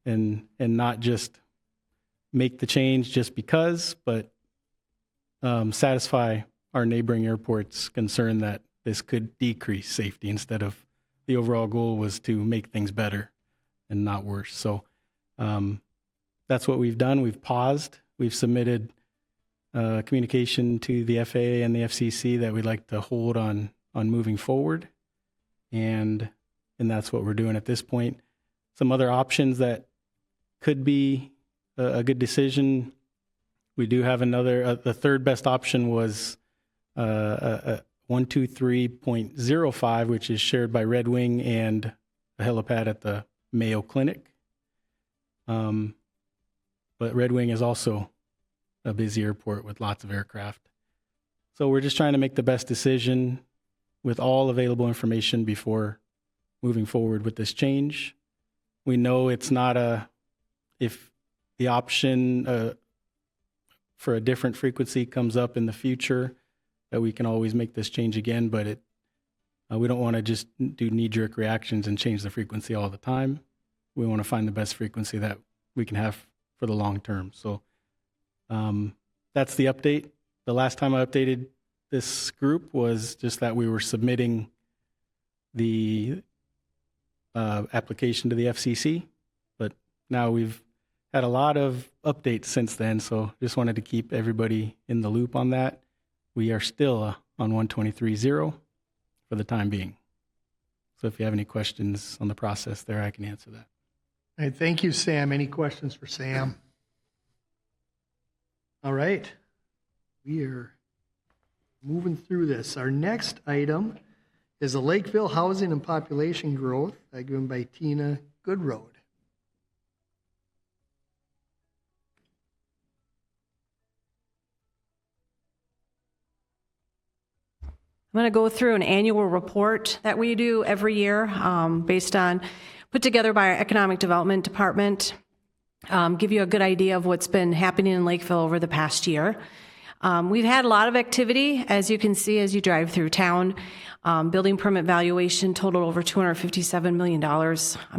and not just make the change just because, but satisfy our neighboring airports' concern that this could decrease safety instead of the overall goal was to make things better and not worse. So that's what we've done. We've paused. We've submitted communication to the FAA and the FCC that we'd like to hold on moving forward. And that's what we're doing at this point. Some other options that could be a good decision. We do have the third best option was 123.05, which is shared by Red Wing and a helipad at the Mayo Clinic. But Red Wing is also a busy airport with lots of aircraft. So we're just trying to make the best decision with all available information before moving forward with this change. We know it's not if the option for a different frequency comes up in the future, that we can always make this change again, but we don't want to just do knee-jerk reactions and change the frequency all the time. We want to find the best frequency that we can have for the long term. So that's the update. The last time I updated this group was just that we were submitting the application to the FCC, but now we've had a lot of updates since then, so just wanted to keep everybody in the loop on that. We are still on 123.0 for the time being. So if you have any questions on the process there, I can answer that. All right, thank you, Sam. Any questions for Sam? All right, we are moving through this. Our next item is the Lakeville Housing and Population Growth, given by Tina Goodroad. I'm going to go through an annual report that we do every year put together by our Economic Development Department, give you a good idea of what's been happening in Lakeville over the past year. We've had a lot of activity, as you can see as you drive through town. Building permit valuation totaled over $257 million.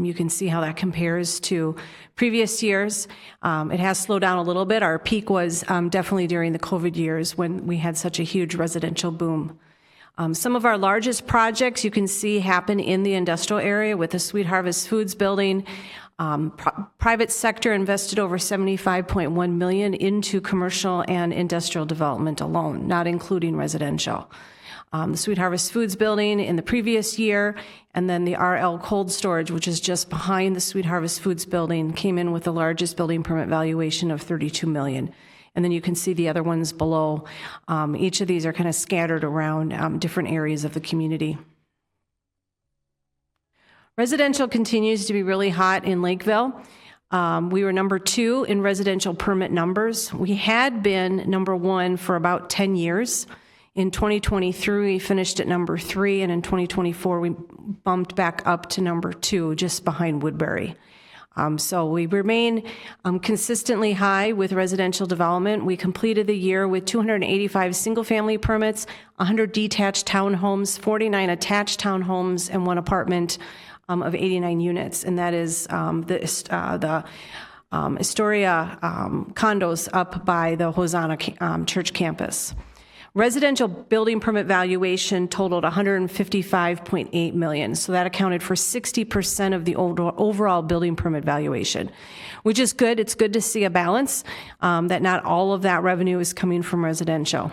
You can see how that compares to previous years. It has slowed down a little bit. Our peak was definitely during the COVID years when we had such a huge residential boom. Some of our largest projects you can see happen in the industrial area with the Sweet Harvest Foods building. Private sector invested over $75.1 million into commercial and industrial development alone, not including residential. The Sweet Harvest Foods building in the previous year, and then the RL Cold Storage, which is just behind the Sweet Harvest Foods building, came in with the largest building permit valuation of $32 million. And then you can see the other ones below. Each of these are kind of scattered around different areas of the community. Residential continues to be really hot in Lakeville. We were number 2 in residential permit numbers. We had been number 1 for about 10 years. In 2023, we finished at number 3, and in 2024, we bumped back up to number 2, just behind Woodbury. So we remain consistently high with residential development. We completed the year with 285 single-family permits, 100 detached townhomes, 49 attached townhomes, and 1 apartment of 89 units. And that is the Astoria condos up by the Hosanna Church campus. Residential building permit valuation totaled $155.8 million. So that accounted for 60% of the overall building permit valuation, which is good. It's good to see a balance, that not all of that revenue is coming from residential.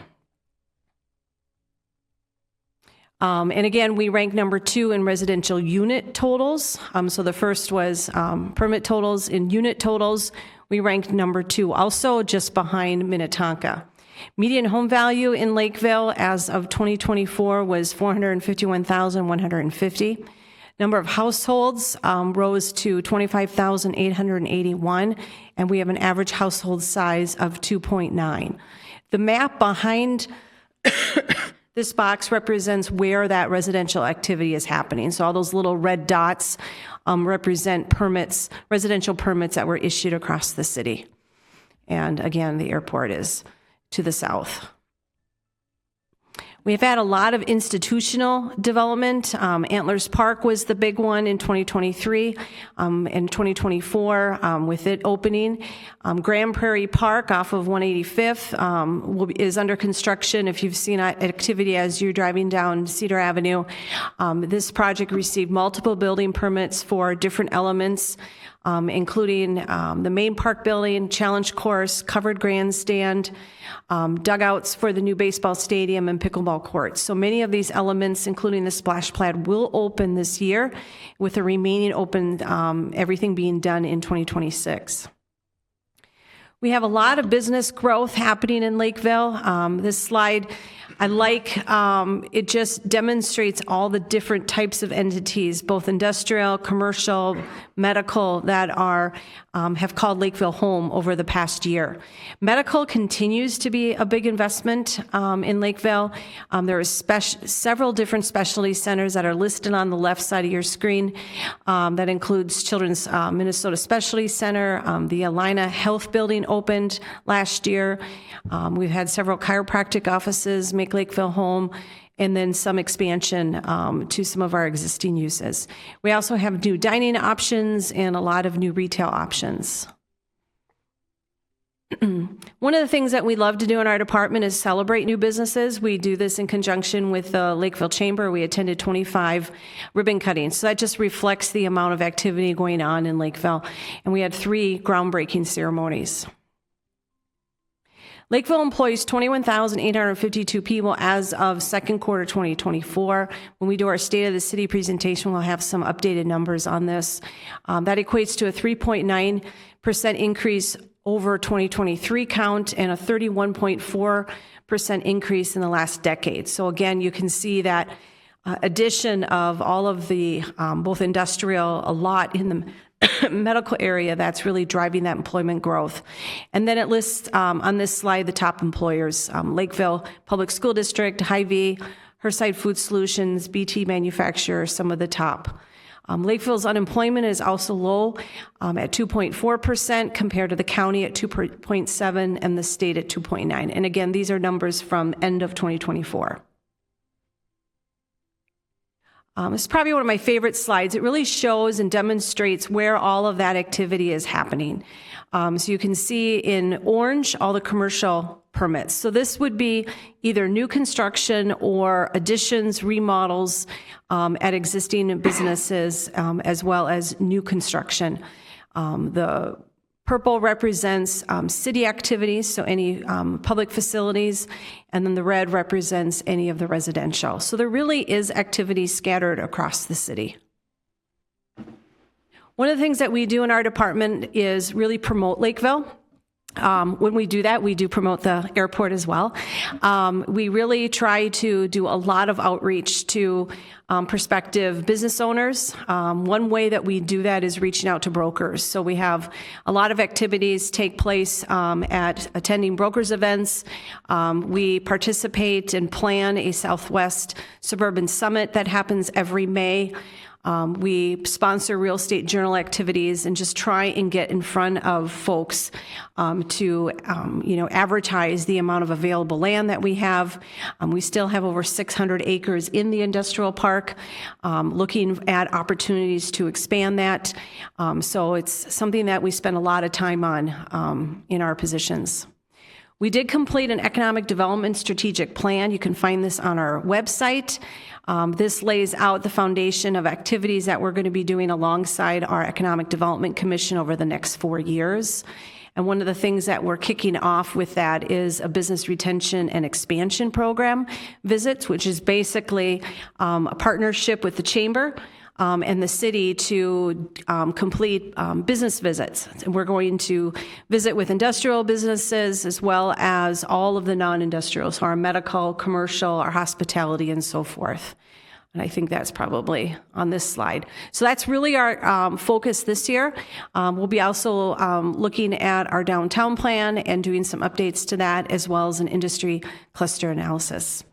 And again, we ranked number 2 in residential unit totals. So the first was permit totals. In unit totals, we ranked number 2, also just behind Minnetonka. Median home value in Lakeville as of 2024 was $451,150. Number of households rose to 25,881, and we have an average household size of 2.9. The map behind this box represents where that residential activity is happening. So all those little red dots represent permits, residential permits that were issued across the city. And again, the airport is to the south. We've had a lot of institutional development. Antlers Park was the big one in 2023. In 2024, with it opening. Grand Prairie Park off of 185th is under construction. If you've seen activity as you're driving down Cedar Avenue, this project received multiple building permits for different elements, including the main park building, challenge course, covered grandstand, dugouts for the new baseball stadium, and pickleball courts. So many of these elements, including the splash pad, will open this year, with the remaining open, everything being done in 2026. We have a lot of business growth happening in Lakeville. This slide I like, it just demonstrates all the different types of entities, both industrial, commercial, medical, that are, have called Lakeville home over the past year. Medical continues to be a big investment in Lakeville. There are several different specialty centers that are listed on the left side of your screen. That includes Children's Minnesota Specialty Center. The Alina Health Building opened last year. We've had several chiropractic offices make Lakeville home, and then some expansion to some of our existing uses. We also have new dining options and a lot of new retail options. One of the things that we love to do in our department is celebrate new businesses. We do this in conjunction with the Lakeville Chamber. We attended 25 ribbon cuttings. So that just reflects the amount of activity going on in Lakeville. And we had 3 groundbreaking ceremonies. Lakeville employs 21,852 people as of second quarter 2024. When we do our State of the City presentation, we'll have some updated numbers on this. That equates to a 3.9% increase over 2023 count and a 31.4% increase in the last decade. So again, you can see that addition of all of the both industrial, a lot in the medical area that's really driving that employment growth. And then it lists on this slide the top employers: Lakeville Public School District, Hy-Vee, Herside Food Solutions, BT Manufacturer, some of the top. Lakeville's unemployment is also low at 2.4% compared to the county at 2.7% and the state at 2.9%. And again, these are numbers from end of 2024. This is probably one of my favorite slides. It really shows and demonstrates where all of that activity is happening. So you can see in orange all the commercial permits. So this would be either new construction or additions, remodels at existing businesses, as well as new construction. The purple represents city activities, so any public facilities, and then the red represents any of the residential. So there really is activity scattered across the city. One of the things that we do in our department is really promote Lakeville. When we do that, we do promote the airport as well. We really try to do a lot of outreach to prospective business owners. One way that we do that is reaching out to brokers. So we have a lot of activities take place at attending brokers events. We participate and plan a Southwest Suburban Summit that happens every May. We sponsor real estate journal activities and just try and get in front of folks to advertise the amount of available land that we have. We still have over 600 acres in the industrial park, looking at opportunities to expand that. So it's something that we spend a lot of time on in our positions. We did complete an economic development strategic plan. You can find this on our website. This lays out the foundation of activities that we're going to be doing alongside our Economic Development Commission over the next 4 years. And one of the things that we're kicking off with that is a business retention and expansion program visits, which is basically a partnership with the chamber and the city to complete business visits. And we're going to visit with industrial businesses as well as all of the non-industrial, so our medical, commercial, our hospitality, and so forth. And I think that's probably on this slide. So that's really our focus this year. We'll be also looking at our downtown plan and doing some updates to that, as well as an industry cluster analysis.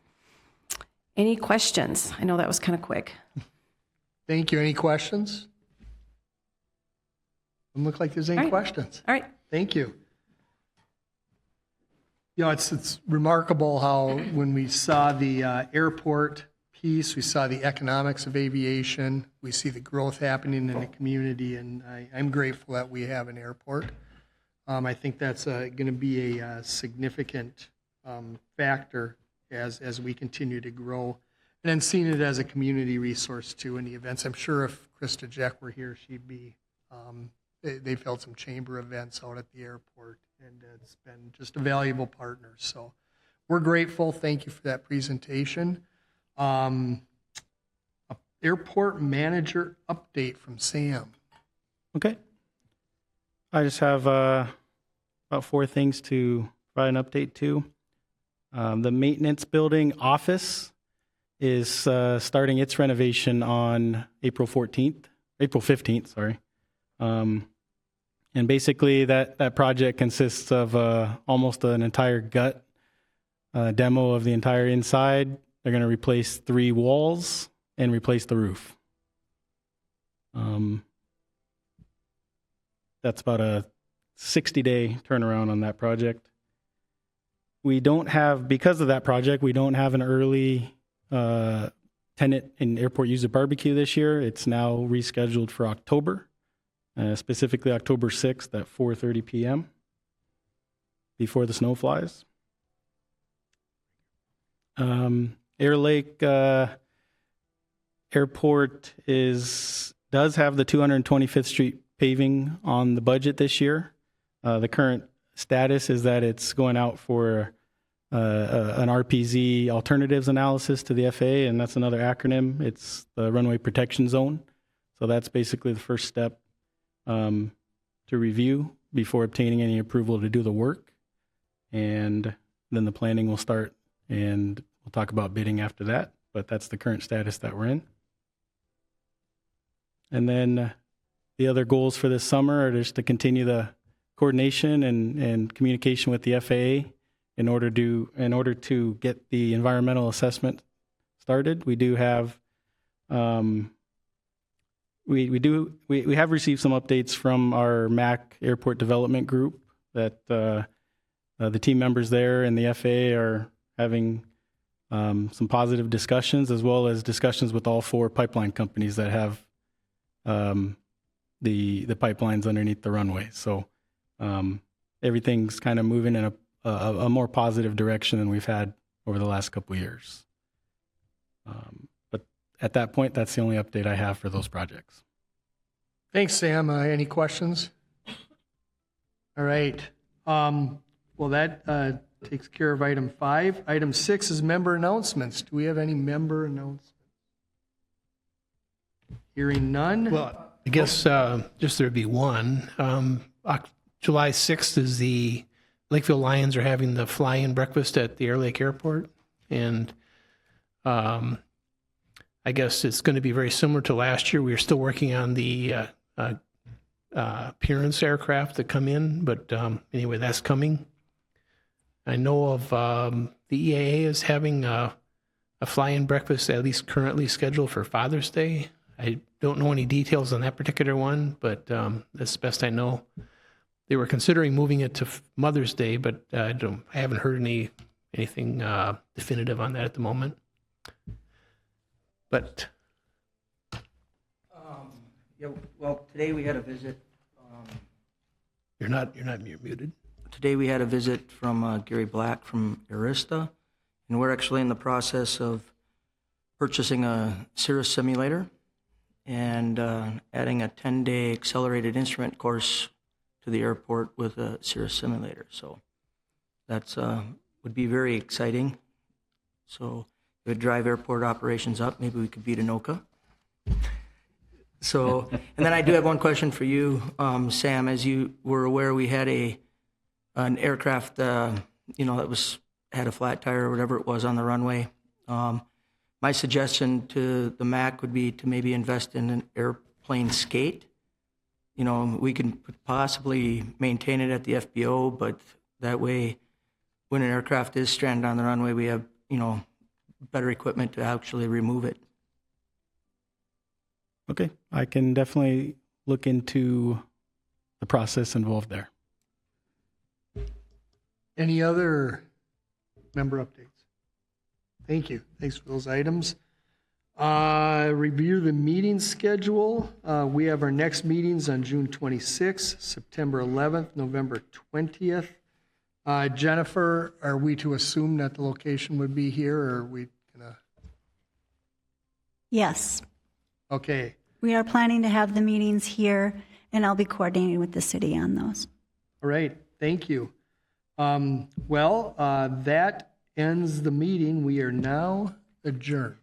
Any questions? I know that was kind of quick. Thank you. Any questions? Doesn't look like there's any questions. All right. Thank you. You know, it's remarkable how when we saw the airport piece, we saw the economics of aviation, we see the growth happening in the community, and I'm grateful that we have an airport. I think that's going to be a significant factor as we continue to grow. And then seeing it as a community resource too in the events. I'm sure if Krista Jeck were here, she'd be, they've held some chamber events out at the airport, and it's been just a valuable partner. So we're grateful. Thank you for that presentation. Airport manager update from Sam. Okay. I just have about 4 things to provide an update to. The maintenance building office is starting its renovation on April 15th, sorry. And basically that project consists of almost an entire gut demo of the entire inside. They're going to replace 3 walls and replace the roof. That's about a 60-day turnaround on that project. Because of that project, we don't have an early tenant and airport user barbecue this year. It's now rescheduled for October, specifically October 6th at 4:30 p.m. before the snow flies. Airlake Airport does have the 225th Street paving on the budget this year. The current status is that it's going out for an RPZ alternatives analysis to the FAA, and that's another acronym. It's the Runway Protection Zone. So that's basically the first step to review before obtaining any approval to do the work. And then the planning will start, and we'll talk about bidding after that, but that's the current status that we're in. And then the other goals for this summer are just to continue the coordination and communication with the FAA in order to get the environmental assessment started. We do have we have received some updates from our MAC Airport Development Group that the team members there and the FAA are having some positive discussions, as well as discussions with all 4 pipeline companies that have the pipelines underneath the runway. So everything's kind of moving in a more positive direction than we've had over the last couple of years. But at that point, that's the only update I have for those projects. Thanks, Sam. Any questions? All right. Well, that takes care of item 5. Item 6 is member announcements. Do we have any member announcements? Hearing none. Well, I guess just there'd be one. July 6th is the Lakeville Lions are having the fly-in breakfast at the Airlake Airport. And I guess it's going to be very similar to last year. We are still working on the appearance aircraft that come in. But anyway, that's coming. I know of the EAA is having a fly-in breakfast, at least currently scheduled for Father's Day. I don't know any details on that particular one, but that's the best I know. They were considering moving it to Mother's Day, but I haven't heard anything definitive on that at the moment. But Yeah, well, today we had a visit. you're muted. Today we had a visit from Gary Black from Arista, and we're actually in the process of purchasing a Cirrus simulator and adding a 10-day accelerated instrument course to the airport with a Cirrus simulator. So that's would be very exciting. So it would drive airport operations up. Maybe we could beat Anoka. So, and then I do have one question for you, Sam. As you were aware, we had an aircraft, that had a flat tire or whatever it was on the runway. My suggestion to the MAC would be to maybe invest in an airplane skate. We can possibly maintain it at the FBO, but that way, when an aircraft is stranded on the runway, we have, better equipment to actually remove it. Okay, I can definitely look into the process involved there. Any other member updates? Thank you. Thanks for those items. Review the meeting schedule. We have our next meetings on June 26th, September 11th, November 20th. Jennifer, are we to assume that the location would be here, or are we gonna? Yes. Okay. We are planning to have the meetings here, and I'll be coordinating with the city on those. All right. Thank you. That ends the meeting. We are now adjourned.